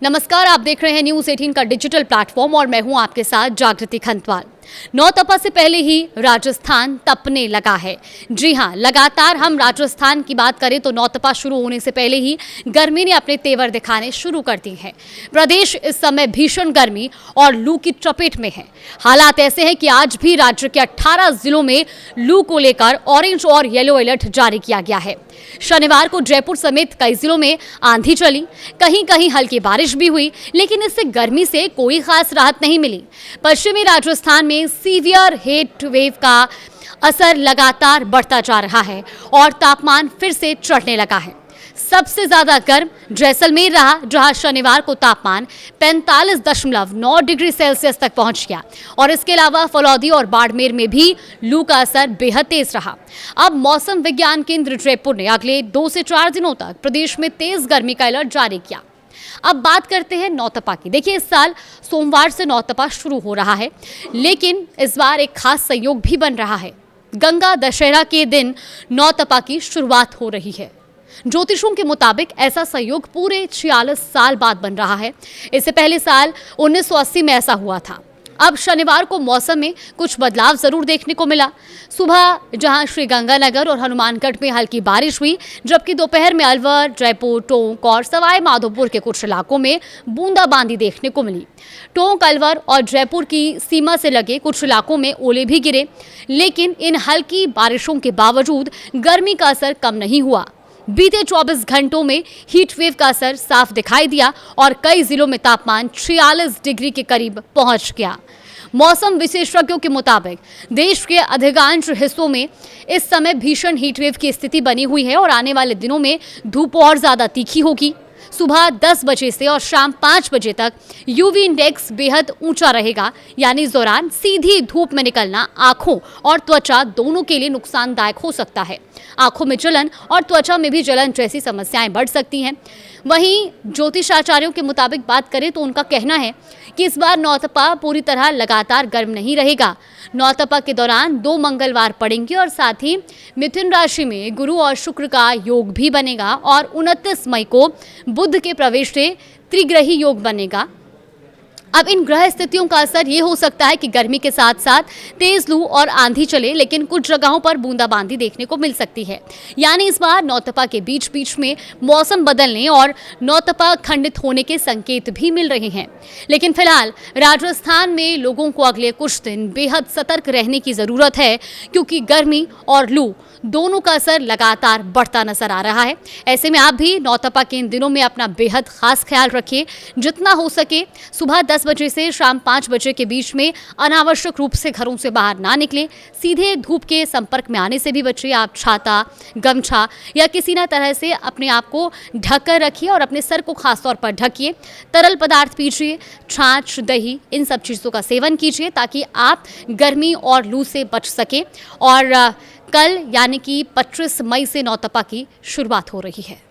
नमस्कार, आप देख रहे हैं न्यूज़ 18 का डिजिटल प्लेटफॉर्म और मैं हूं आपके साथ जागृति खंतवाल। नौतपा से पहले ही राजस्थान तपने लगा है। जी हां, लगातार हम राजस्थान की बात करें तो नौतपा शुरू होने से पहले ही गर्मी ने अपने तेवर दिखाने शुरू कर दी हैं। प्रदेश इस समय भीषण गर्मी और लू की चपेट में है। हालात ऐसे हैं कि आज भी राज्य के 18 जिलों में लू को लेकर ऑरेंज और येलो अलर्ट जारी किया गया है। शनिवार को जयपुर समेत कई जिलों में आंधी चली, कहीं कहीं हल्की बारिश भी हुई, लेकिन इससे गर्मी से कोई खास राहत नहीं मिली। पश्चिमी राजस्थान में सीवियर हीट वेव का असर लगातार बढ़ता जा रहा है और तापमान फिर से चढ़ने लगा है। सबसे ज्यादा गर्म जैसलमेर रहा, जहां शनिवार को तापमान 45.9 डिग्री सेल्सियस तक पहुंच गया और इसके अलावा फलौदी और बाड़मेर में भी लू का असर बेहद तेज रहा। अब मौसम विज्ञान केंद्र जयपुर ने अगले 2 से 4 दिनों तक प्रदेश में तेज गर्मी का अलर्ट जारी किया। अब बात करते हैं नौतपा की। देखिए, इस साल सोमवार से नौतपा शुरू हो रहा है, लेकिन इस बार एक खास संयोग भी बन रहा है। गंगा दशहरा के दिन नौतपा की शुरुआत हो रही है। ज्योतिषों के मुताबिक ऐसा संयोग पूरे 46 साल बाद बन रहा है। इससे पहले साल 1980 में ऐसा हुआ था। अब शनिवार को मौसम में कुछ बदलाव जरूर देखने को मिला। सुबह जहां श्रीगंगानगर और हनुमानगढ़ में हल्की बारिश हुई, जबकि दोपहर में अलवर, जयपुर, टोंक और सवाई माधोपुर के कुछ इलाकों में बूंदाबांदी देखने को मिली। टोंक, अलवर और जयपुर की सीमा से लगे कुछ इलाकों में ओले भी गिरे, लेकिन इन हल्की बारिशों के बावजूद गर्मी का असर कम नहीं हुआ। बीते 24 घंटों में हीट वेव का असर साफ दिखाई दिया और कई जिलों में तापमान 46 डिग्री के करीब पहुंच गया। मौसम विशेषज्ञों के मुताबिक देश के अधिकांश हिस्सों में इस समय भीषण हीट वेव की स्थिति बनी हुई है और आने वाले दिनों में धूप और ज्यादा तीखी होगी। सुबह 10 बजे से और शाम 5 बजे तक यूवी इंडेक्स बेहद ऊंचा रहेगा, यानी इस दौरान सीधी धूप में निकलना आंखों और त्वचा दोनों के लिए नुकसानदायक हो सकता है। आंखों में जलन और त्वचा में भी जलन जैसी समस्याएं बढ़ सकती हैं। वहीं ज्योतिषाचार्यों के मुताबिक बात करें तो उनका कहना है कि इस बार नौतपा पूरी तरह लगातार गर्म नहीं रहेगा। नौतपा के दौरान 2 मंगलवार पड़ेंगे और साथ ही मिथुन राशि में गुरु और शुक्र का योग भी बनेगा और 29 मई को बुध के प्रवेश से त्रिग्रही योग बनेगा। अब इन ग्रह स्थितियों का असर ये हो सकता है कि गर्मी के साथ साथ तेज लू और आंधी चले, लेकिन कुछ जगहों पर बूंदाबांदी देखने को मिल सकती है। यानी इस बार नौतपा के बीच बीच में मौसम बदलने और नौतपा खंडित होने के संकेत भी मिल रहे हैं। लेकिन फिलहाल राजस्थान में लोगों को अगले कुछ दिन बेहद सतर्क रहने की जरूरत है, क्योंकि गर्मी और लू दोनों का असर लगातार बढ़ता नजर आ रहा है। ऐसे में आप भी नौतपा के इन दिनों में अपना बेहद खास ख्याल रखिए। जितना हो सके सुबह 10 बजे से शाम 5 बजे के बीच में अनावश्यक रूप से घरों से बाहर ना निकलें। सीधे धूप के संपर्क में आने से भी बचिए। आप छाता, गमछा या किसी न तरह से अपने आप को ढक कर रखिए और अपने सर को खासतौर पर ढकिए। तरल पदार्थ पीजिए, छाछ, दही, इन सब चीज़ों का सेवन कीजिए ताकि आप गर्मी और लू से बच सकें। और कल यानी कि 25 मई से नौतपा की शुरुआत हो रही है।